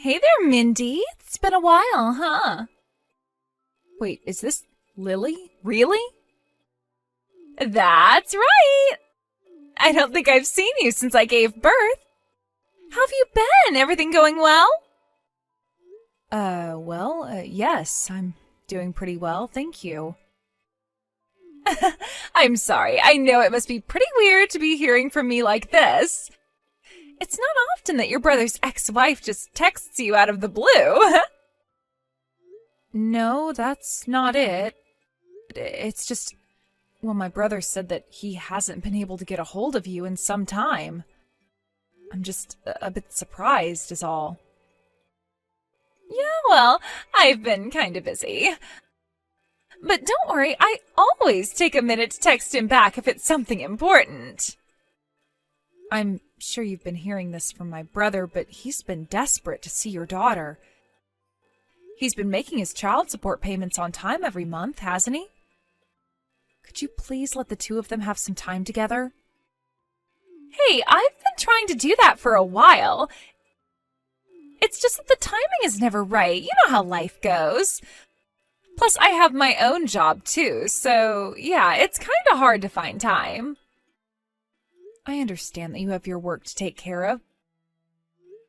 Hey there, Mindy. It's been a while, huh? Wait, is this Lily? Really? That's right! I don't think I've seen you since I gave birth. How have you been? Everything going well? Yes, I'm doing pretty well, thank you. I'm sorry. I know it must be pretty weird to be hearing from me like this. It's not often that your brother's ex-wife just texts you out of the blue. No, that's not it. It's just, well, my brother said that he hasn't been able to get a hold of you in some time. I'm just a bit surprised is all. Yeah, well, I've been kind of busy. But don't worry, I always take a minute to text him back if it's something important. I'm sure you've been hearing this from my brother, but he's been desperate to see your daughter. He's been making his child support payments on time every month, hasn't he? Could you please let the two of them have some time together? Hey, I've been trying to do that for a while. It's just that the timing is never right. You know how life goes. Plus, I have my own job too, so yeah, it's kind of hard to find time. I understand that you have your work to take care of,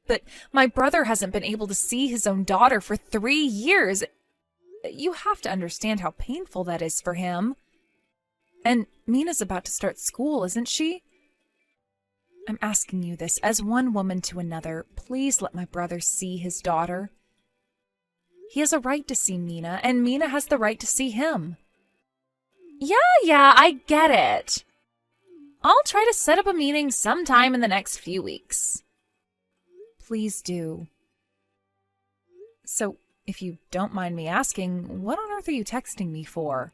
but my brother hasn't been able to see his own daughter for 3 years. You have to understand how painful that is for him. And Mina's about to start school, isn't she? I'm asking you this as one woman to another. Please let my brother see his daughter. He has a right to see Mina, and Mina has the right to see him. Yeah, I get it. I'll try to set up a meeting sometime in the next few weeks. Please do. So, if you don't mind me asking, what on earth are you texting me for?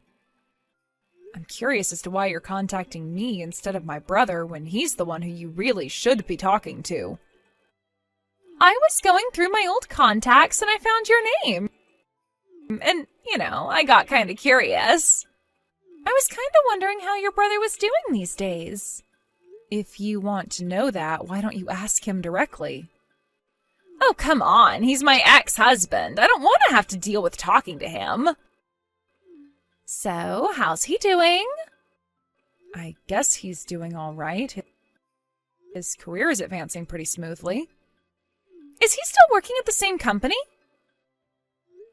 I'm curious as to why you're contacting me instead of my brother when he's the one who you really should be talking to. I was going through my old contacts and I found your name. And, I got kind of curious. I was kind of wondering how your brother was doing these days. If you want to know that, why don't you ask him directly? Oh, come on. He's my ex-husband. I don't want to have to deal with talking to him. So, how's he doing? I guess he's doing all right. His career is advancing pretty smoothly. Is he still working at the same company?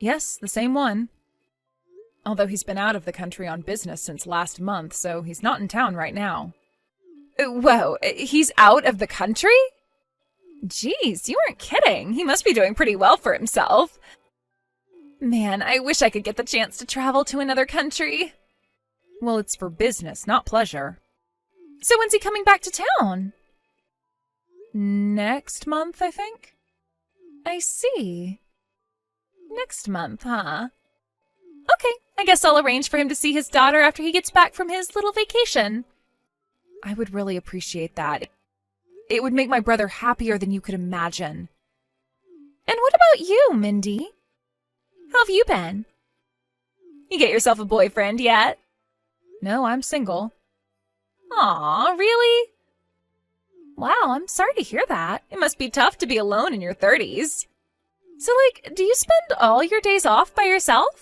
Yes, the same one. Although he's been out of the country on business since last month, so he's not in town right now. Whoa, he's out of the country? Jeez, you weren't kidding. He must be doing pretty well for himself. Man, I wish I could get the chance to travel to another country. Well, it's for business, not pleasure. So when's he coming back to town? Next month, I think. I see. Next month, huh? Okay, I guess I'll arrange for him to see his daughter after he gets back from his little vacation. I would really appreciate that. It would make my brother happier than you could imagine. And what about you, Mindy? How have you been? You get yourself a boyfriend yet? No, I'm single. Aw, really? Wow, I'm sorry to hear that. It must be tough to be alone in your 30s. So, do you spend all your days off by yourself?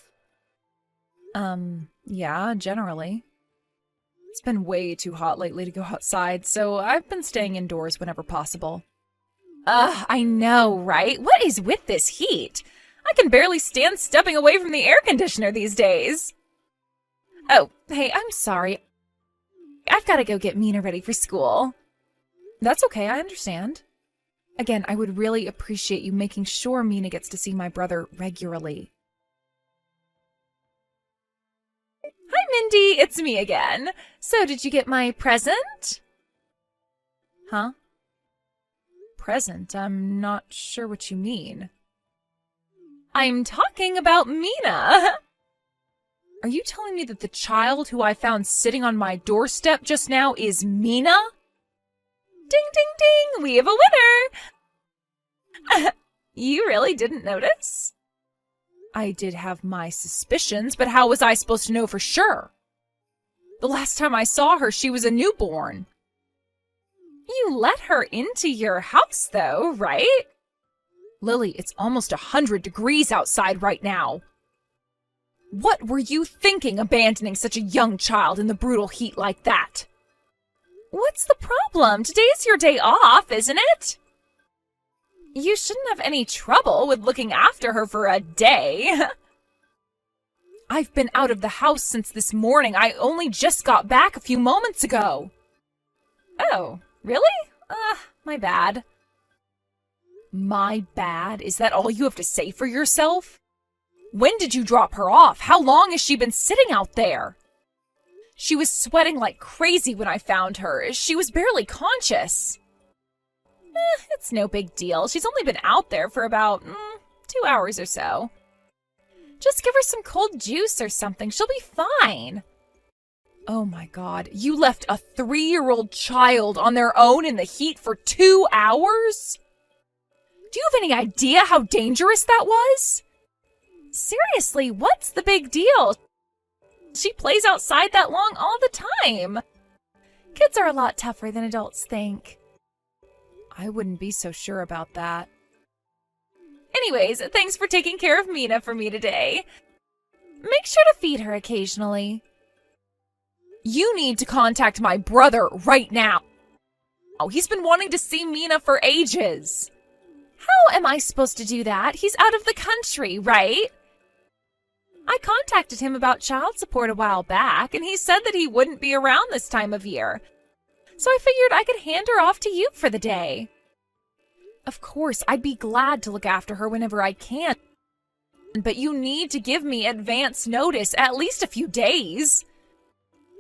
Yeah, generally. It's been way too hot lately to go outside, so I've been staying indoors whenever possible. I know, right? What is with this heat? I can barely stand stepping away from the air conditioner these days. Oh, hey, I'm sorry. I've got to go get Mina ready for school. That's okay, I understand. Again, I would really appreciate you making sure Mina gets to see my brother regularly. Hi, Mindy, it's me again. So, did you get my present? Huh? Present? I'm not sure what you mean. I'm talking about Mina. Are you telling me that the child who I found sitting on my doorstep just now is Mina? Ding, ding, ding! We have a winner! You really didn't notice? I did have my suspicions, but how was I supposed to know for sure? The last time I saw her, she was a newborn. You let her into your house, though, right? Lily, it's almost 100 degrees outside right now. What were you thinking abandoning such a young child in the brutal heat like that? What's the problem? Today's your day off, isn't it? You shouldn't have any trouble with looking after her for a day. I've been out of the house since this morning. I only just got back a few moments ago. Oh, really? My bad. My bad? Is that all you have to say for yourself? When did you drop her off? How long has she been sitting out there? She was sweating like crazy when I found her. She was barely conscious. It's no big deal. She's only been out there for about 2 hours or so. Just give her some cold juice or something. She'll be fine. Oh my God, you left a 3-year-old child on their own in the heat for 2 hours? Do you have any idea how dangerous that was? Seriously, what's the big deal? She plays outside that long all the time. Kids are a lot tougher than adults think. I wouldn't be so sure about that. Anyways, thanks for taking care of Mina for me today. Make sure to feed her occasionally. You need to contact my brother right now. He's been wanting to see Mina for ages. How am I supposed to do that? He's out of the country, right? I contacted him about child support a while back, and he said that he wouldn't be around this time of year. So I figured I could hand her off to you for the day. Of course, I'd be glad to look after her whenever I can. But you need to give me advance notice, at least a few days.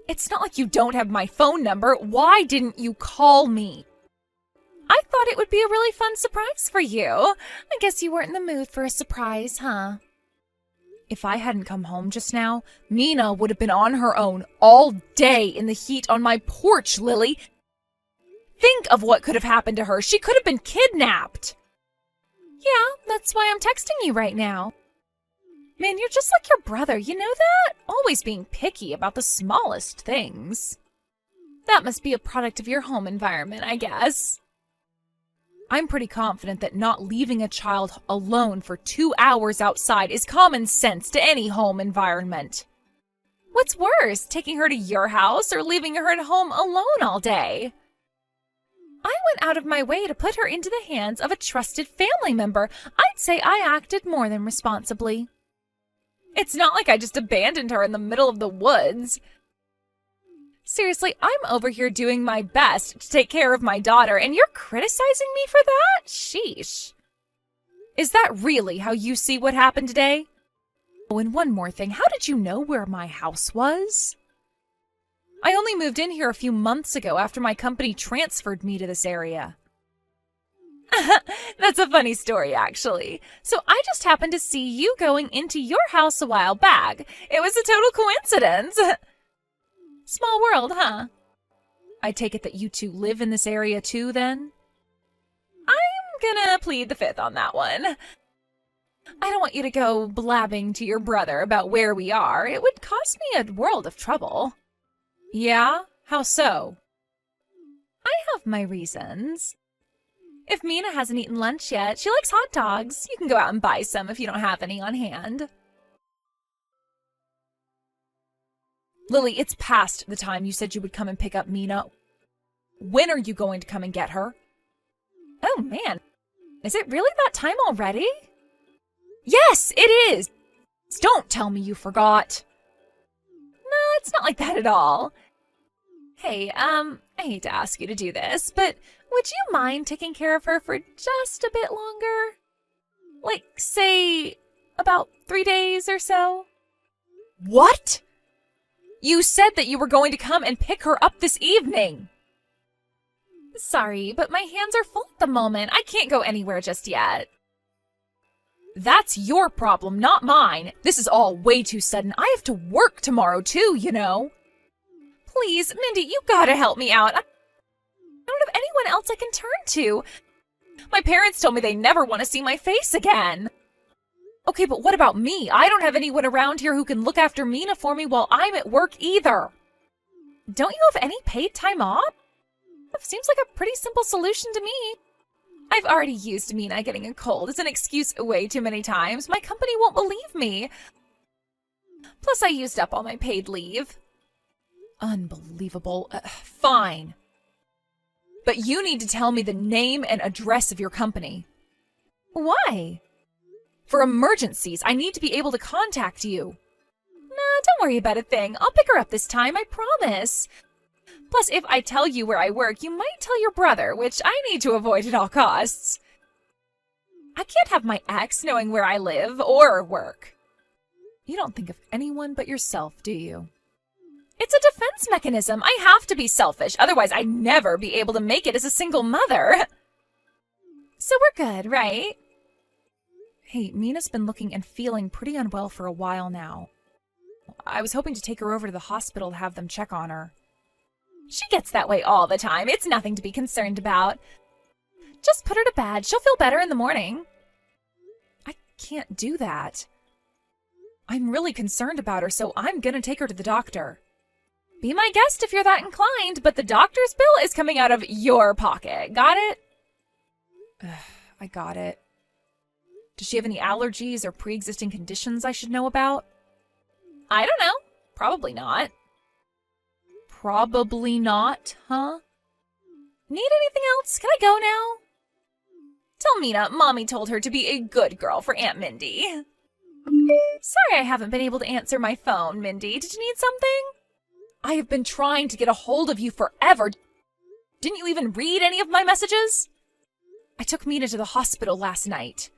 It's not like you don't have my phone number. Why didn't you call me? I thought it would be a really fun surprise for you. I guess you weren't in the mood for a surprise, huh? If I hadn't come home just now, Mina would have been on her own all day in the heat on my porch, Lily. Think of what could have happened to her. She could have been kidnapped. Yeah, that's why I'm texting you right now. Man, you're just like your brother, you know that? Always being picky about the smallest things. That must be a product of your home environment, I guess. I'm pretty confident that not leaving a child alone for 2 hours outside is common sense to any home environment. What's worse, taking her to your house or leaving her at home alone all day? I went out of my way to put her into the hands of a trusted family member. I'd say I acted more than responsibly. It's not like I just abandoned her in the middle of the woods. Seriously, I'm over here doing my best to take care of my daughter, and you're criticizing me for that? Sheesh. Is that really how you see what happened today? Oh, and one more thing. How did you know where my house was? I only moved in here a few months ago after my company transferred me to this area. That's a funny story, actually. So I just happened to see you going into your house a while back. It was a total coincidence. Small world, huh? I take it that you two live in this area too, then? I'm gonna plead the fifth on that one. I don't want you to go blabbing to your brother about where we are. It would cause me a world of trouble. Yeah? How so? I have my reasons. If Mina hasn't eaten lunch yet, she likes hot dogs. You can go out and buy some if you don't have any on hand. Lily, it's past the time you said you would come and pick up Mina. When are you going to come and get her? Oh man, is it really that time already? Yes, it is! Don't tell me you forgot. No, it's not like that at all. Hey, I hate to ask you to do this, but would you mind taking care of her for just a bit longer? Like, say, about 3 days or so? What? You said that you were going to come and pick her up this evening. Sorry, but my hands are full at the moment. I can't go anywhere just yet. That's your problem, not mine. This is all way too sudden. I have to work tomorrow too, you know. Please, Mindy, you gotta help me out. I don't have anyone else I can turn to. My parents told me they never want to see my face again. Okay, but what about me? I don't have anyone around here who can look after Mina for me while I'm at work either. Don't you have any paid time off? That seems like a pretty simple solution to me. I've already used Mina getting a cold as an excuse way too many times. My company won't believe me. Plus, I used up all my paid leave. Unbelievable. Fine. But you need to tell me the name and address of your company. Why? For emergencies, I need to be able to contact you. Nah, don't worry about a thing. I'll pick her up this time, I promise. Plus, if I tell you where I work, you might tell your brother, which I need to avoid at all costs. I can't have my ex knowing where I live or work. You don't think of anyone but yourself, do you? It's a defense mechanism. I have to be selfish, otherwise I'd never be able to make it as a single mother. So we're good, right? Hey, Mina's been looking and feeling pretty unwell for a while now. I was hoping to take her over to the hospital to have them check on her. She gets that way all the time. It's nothing to be concerned about. Just put her to bed. She'll feel better in the morning. I can't do that. I'm really concerned about her, so I'm gonna take her to the doctor. Be my guest if you're that inclined, but the doctor's bill is coming out of your pocket. Got it? I got it. Does she have any allergies or pre-existing conditions I should know about? I don't know. Probably not. Probably not, huh? Need anything else? Can I go now? Tell Mina Mommy told her to be a good girl for Aunt Mindy. Sorry I haven't been able to answer my phone, Mindy. Did you need something? I have been trying to get a hold of you forever. Didn't you even read any of my messages? I took Mina to the hospital last night.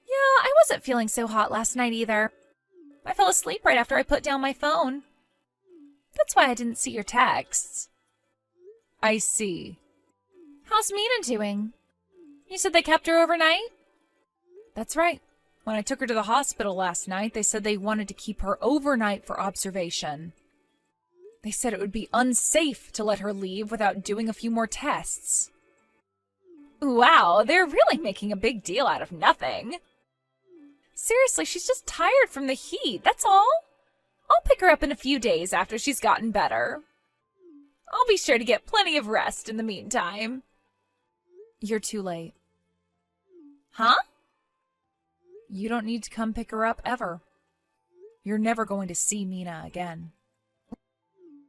Yeah, I wasn't feeling so hot last night either. I fell asleep right after I put down my phone. That's why I didn't see your texts. I see. How's Mina doing? You said they kept her overnight? That's right. When I took her to the hospital last night, they said they wanted to keep her overnight for observation. They said it would be unsafe to let her leave without doing a few more tests. Wow, they're really making a big deal out of nothing. Seriously, she's just tired from the heat, that's all. I'll pick her up in a few days after she's gotten better. I'll be sure to get plenty of rest in the meantime. You're too late. Huh? You don't need to come pick her up ever. You're never going to see Mina again.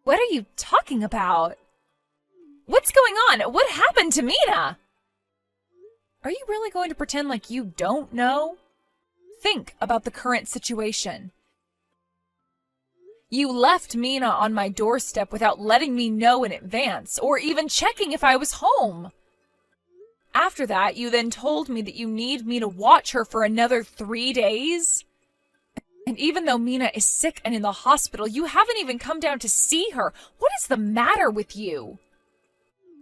What are you talking about? What's going on? What happened to Mina? Are you really going to pretend like you don't know? Think about the current situation. You left Mina on my doorstep without letting me know in advance, or even checking if I was home. After that, you then told me that you need me to watch her for another 3 days. And even though Mina is sick and in the hospital, you haven't even come down to see her. What is the matter with you?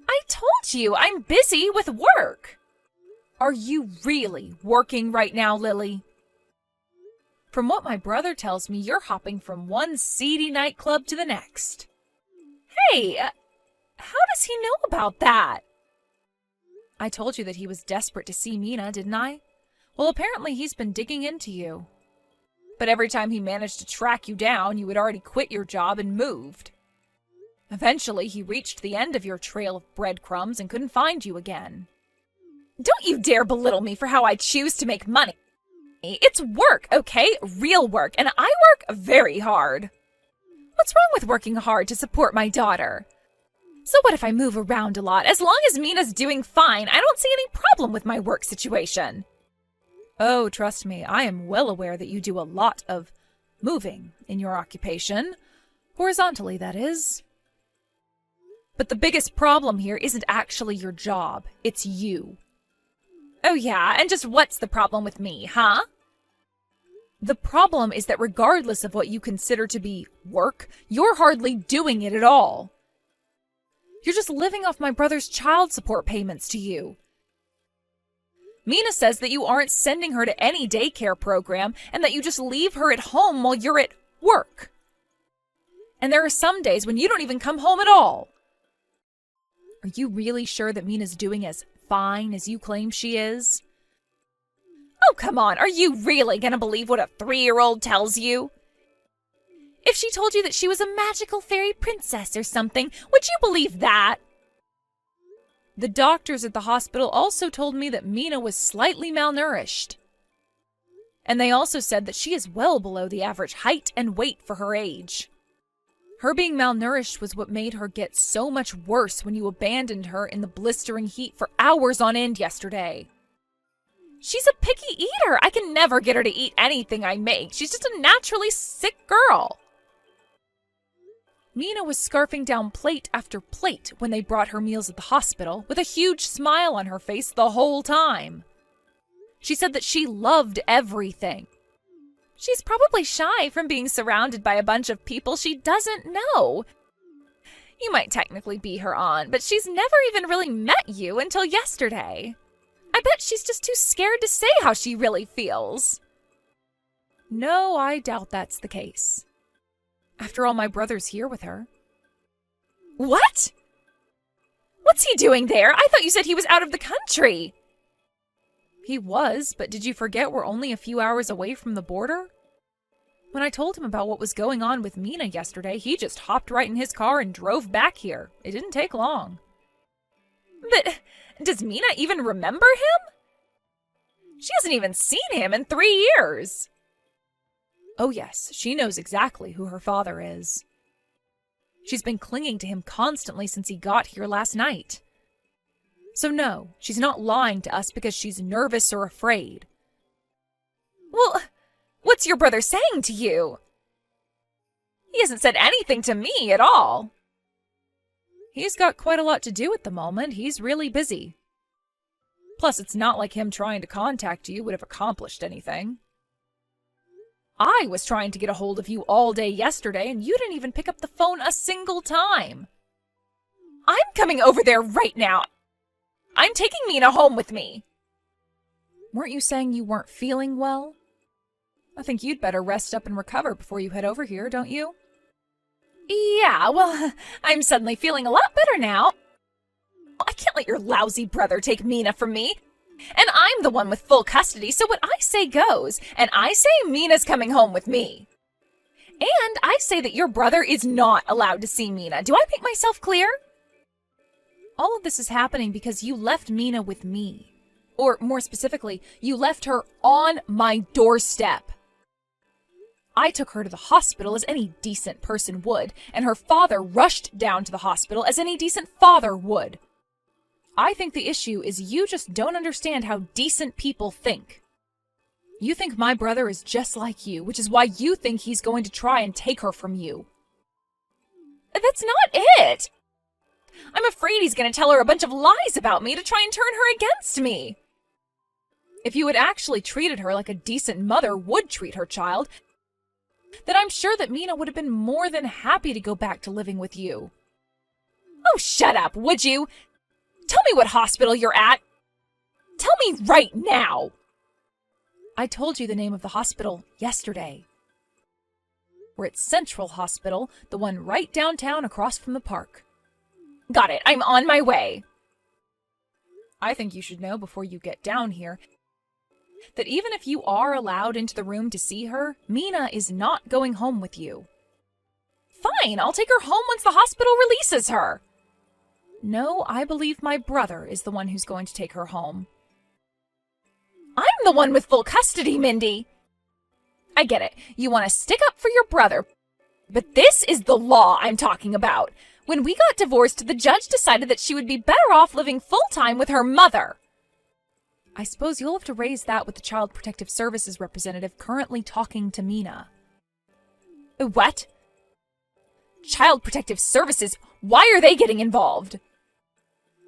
I told you, I'm busy with work. Are you really working right now, Lily? From what my brother tells me, you're hopping from one seedy nightclub to the next. Hey, how does he know about that? I told you that he was desperate to see Mina, didn't I? Well, apparently he's been digging into you. But every time he managed to track you down, you had already quit your job and moved. Eventually, he reached the end of your trail of breadcrumbs and couldn't find you again. Don't you dare belittle me for how I choose to make money. It's work, okay? Real work, and I work very hard. What's wrong with working hard to support my daughter? So what if I move around a lot? As long as Mina's doing fine, I don't see any problem with my work situation. Oh, trust me, I am well aware that you do a lot of moving in your occupation. Horizontally, that is. But the biggest problem here isn't actually your job, it's you. Oh yeah, and just what's the problem with me, huh? The problem is that regardless of what you consider to be work, you're hardly doing it at all. You're just living off my brother's child support payments to you. Mina says that you aren't sending her to any daycare program and that you just leave her at home while you're at work. And there are some days when you don't even come home at all. Are you really sure that Mina's doing as fine as you claim she is? Oh, come on. Are you really gonna believe what a 3-year-old tells you? If she told you that she was a magical fairy princess or something, would you believe that? The doctors at the hospital also told me that Mina was slightly malnourished. And they also said that she is well below the average height and weight for her age. Her being malnourished was what made her get so much worse when you abandoned her in the blistering heat for hours on end yesterday. She's a picky eater. I can never get her to eat anything I make. She's just a naturally sick girl. Mina was scarfing down plate after plate when they brought her meals at the hospital, with a huge smile on her face the whole time. She said that she loved everything. She's probably shy from being surrounded by a bunch of people she doesn't know. You might technically be her aunt, but she's never even really met you until yesterday. I bet she's just too scared to say how she really feels. No, I doubt that's the case. After all, my brother's here with her. What? What's he doing there? I thought you said he was out of the country. He was, but did you forget we're only a few hours away from the border? When I told him about what was going on with Mina yesterday, he just hopped right in his car and drove back here. It didn't take long. But does Mina even remember him? She hasn't even seen him in 3 years. Oh yes, she knows exactly who her father is. She's been clinging to him constantly since he got here last night. So no, she's not lying to us because she's nervous or afraid. Well, what's your brother saying to you? He hasn't said anything to me at all. He's got quite a lot to do at the moment. He's really busy. Plus, it's not like him trying to contact you would have accomplished anything. I was trying to get a hold of you all day yesterday, and you didn't even pick up the phone a single time. I'm coming over there right now. I'm taking Mina home with me. Weren't you saying you weren't feeling well? I think you'd better rest up and recover before you head over here, don't you? Yeah, well, I'm suddenly feeling a lot better now. I can't let your lousy brother take Mina from me. And I'm the one with full custody, so what I say goes. And I say Mina's coming home with me. And I say that your brother is not allowed to see Mina. Do I make myself clear? All of this is happening because you left Mina with me. Or more specifically, you left her on my doorstep. I took her to the hospital as any decent person would, and her father rushed down to the hospital as any decent father would. I think the issue is you just don't understand how decent people think. You think my brother is just like you, which is why you think he's going to try and take her from you. That's not it! I'm afraid he's going to tell her a bunch of lies about me to try and turn her against me. If you had actually treated her like a decent mother would treat her child, then I'm sure that Mina would have been more than happy to go back to living with you. Oh, shut up, would you? Tell me what hospital you're at. Tell me right now. I told you the name of the hospital yesterday. We're at Central Hospital, the one right downtown across from the park. Got it, I'm on my way. I think you should know before you get down here that even if you are allowed into the room to see her, Mina is not going home with you. Fine, I'll take her home once the hospital releases her. No, I believe my brother is the one who's going to take her home. I'm the one with full custody, Mindy. I get it. You want to stick up for your brother. But this is the law I'm talking about. When we got divorced, the judge decided that she would be better off living full-time with her mother. I suppose you'll have to raise that with the Child Protective Services representative currently talking to Mina. What? Child Protective Services? Why are they getting involved?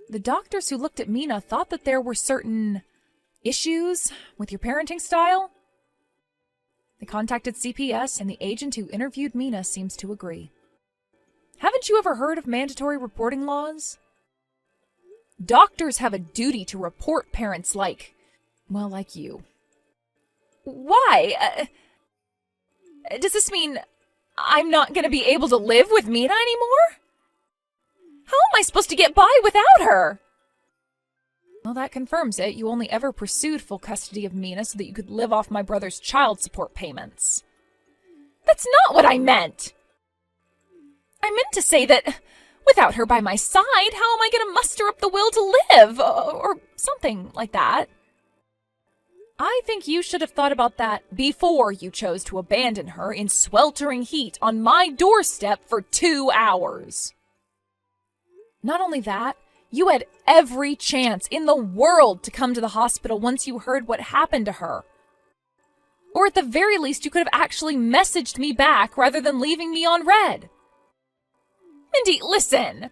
The doctors who looked at Mina thought that there were certain issues with your parenting style. They contacted CPS, and the agent who interviewed Mina seems to agree. Haven't you ever heard of mandatory reporting laws? Doctors have a duty to report parents like you. Why? Does this mean I'm not going to be able to live with Mina anymore? How am I supposed to get by without her? Well, that confirms it. You only ever pursued full custody of Mina so that you could live off my brother's child support payments. That's not what I meant. I meant to say that Without her by my side, how am I going to muster up the will to live? Or something like that. I think you should have thought about that before you chose to abandon her in sweltering heat on my doorstep for 2 hours. Not only that, you had every chance in the world to come to the hospital once you heard what happened to her. Or at the very least, you could have actually messaged me back rather than leaving me on red. Mindy, listen.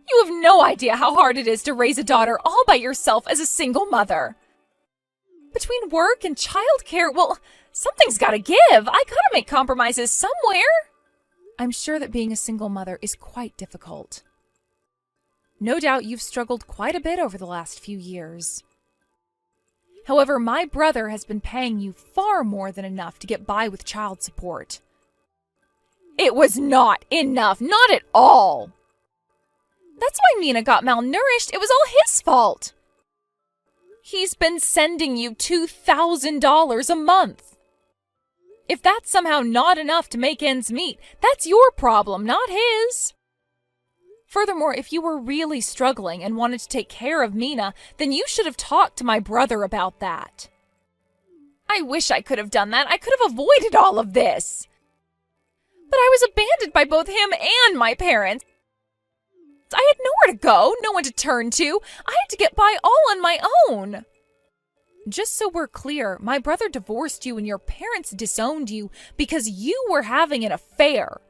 You have no idea how hard it is to raise a daughter all by yourself as a single mother. Between work and childcare, well, something's gotta give. I gotta make compromises somewhere. I'm sure that being a single mother is quite difficult. No doubt you've struggled quite a bit over the last few years. However, my brother has been paying you far more than enough to get by with child support. It was not enough, not at all. That's why Mina got malnourished. It was all his fault. He's been sending you $2,000 a month. If that's somehow not enough to make ends meet, that's your problem, not his. Furthermore, if you were really struggling and wanted to take care of Mina, then you should have talked to my brother about that. I wish I could have done that. I could have avoided all of this. But I was abandoned by both him and my parents. I had nowhere to go, no one to turn to. I had to get by all on my own. Just so we're clear, my brother divorced you and your parents disowned you because you were having an affair.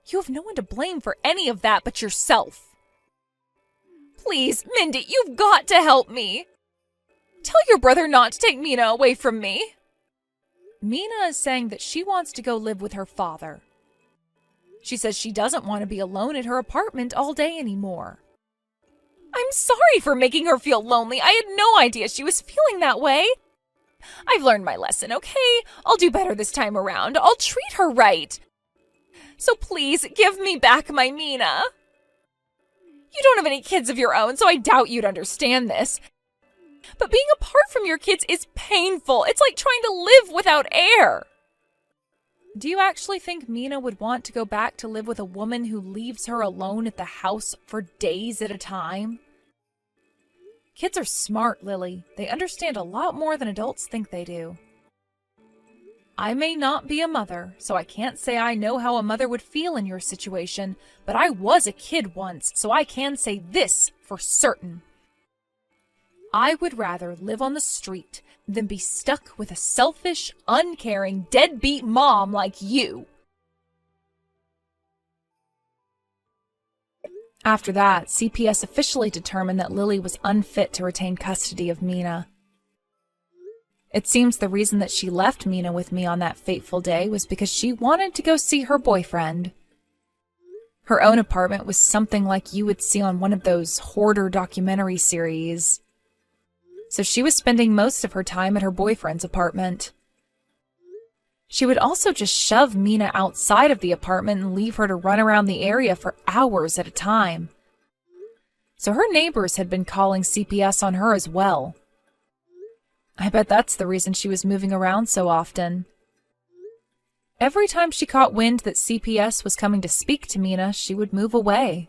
You have no one to blame for any of that but yourself. Please, Mindy, you've got to help me. Tell your brother not to take Mina away from me. Mina is saying that she wants to go live with her father. She says she doesn't want to be alone at her apartment all day anymore. I'm sorry for making her feel lonely. I had no idea she was feeling that way. I've learned my lesson, okay? I'll do better this time around. I'll treat her right. So please, give me back my Mina. You don't have any kids of your own, so I doubt you'd understand this. But being apart from your kids is painful. It's like trying to live without air. Do you actually think Mina would want to go back to live with a woman who leaves her alone at the house for days at a time? Kids are smart, Lily. They understand a lot more than adults think they do. I may not be a mother, so I can't say I know how a mother would feel in your situation, but I was a kid once, so I can say this for certain. I would rather live on the street than be stuck with a selfish, uncaring, deadbeat mom like you. After that, CPS officially determined that Lily was unfit to retain custody of Mina. It seems the reason that she left Mina with me on that fateful day was because she wanted to go see her boyfriend. Her own apartment was something like you would see on one of those hoarder documentary series. So she was spending most of her time at her boyfriend's apartment. She would also just shove Mina outside of the apartment and leave her to run around the area for hours at a time. So her neighbors had been calling CPS on her as well. I bet that's the reason she was moving around so often. Every time she caught wind that CPS was coming to speak to Mina, she would move away.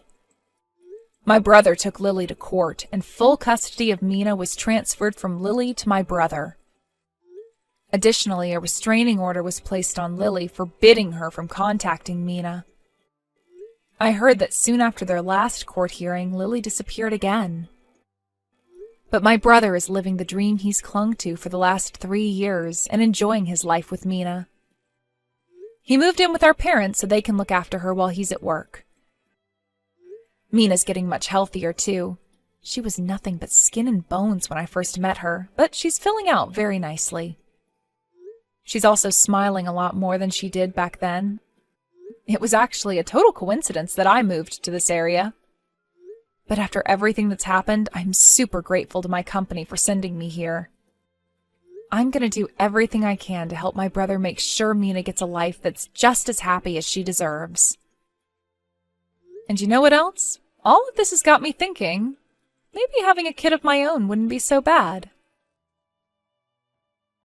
My brother took Lily to court, and full custody of Mina was transferred from Lily to my brother. Additionally, a restraining order was placed on Lily, forbidding her from contacting Mina. I heard that soon after their last court hearing, Lily disappeared again. But my brother is living the dream he's clung to for the last 3 years and enjoying his life with Mina. He moved in with our parents so they can look after her while he's at work. Mina's getting much healthier, too. She was nothing but skin and bones when I first met her, but she's filling out very nicely. She's also smiling a lot more than she did back then. It was actually a total coincidence that I moved to this area. But after everything that's happened, I'm super grateful to my company for sending me here. I'm gonna do everything I can to help my brother make sure Mina gets a life that's just as happy as she deserves. And you know what else? All of this has got me thinking, maybe having a kid of my own wouldn't be so bad.